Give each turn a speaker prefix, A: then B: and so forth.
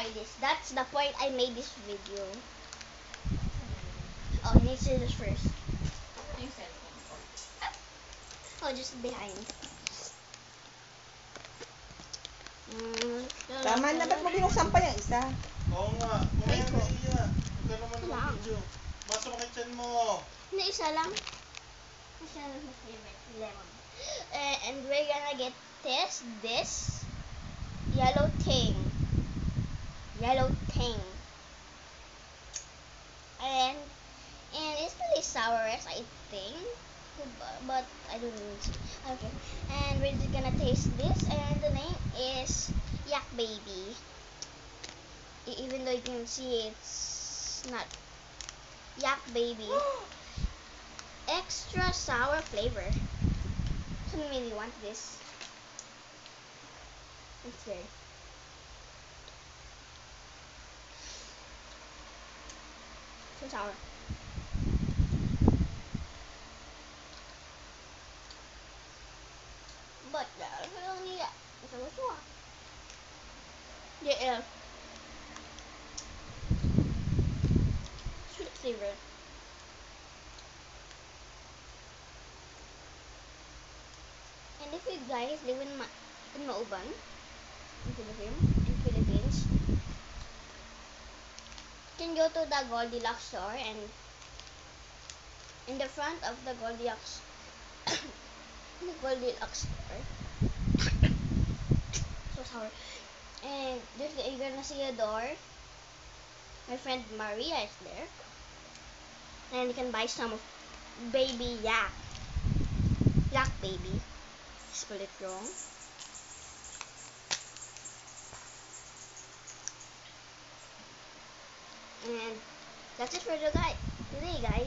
A: try this. That's the point I made this video. Oh, I need to do this first.
B: Yung cellphone ko.
A: Oh, just behind.
C: Tama na, ba't mo binuksan pa yung isa?
D: Oo nga, mamaya
A: Ay, ko.
D: na iya. Huwag ka naman
A: Wala.
D: mag-video. Basta makityan mo.
A: Na isa lang. Isa lang my favorite. Lemon. And we're gonna get this yellow thing. Yellow thing. And it's really sour, I think. But I don't know. Okay. And we're just gonna taste this. And the name is Yak Baby. Even though you can see it's not Yak Baby. Extra sour flavor. So I really want this. It's very. So sour. But I only it's a little. Yeah. Sweet flavor. And if you guys live in Mauban, in Philippines, you can go to the Goldilocks store, and in the front of the Goldilocks store, so sour. And you're gonna see a door. My friend Maria is there, and you can buy some of baby yak baby. Spell it wrong. And that's it for today, guys.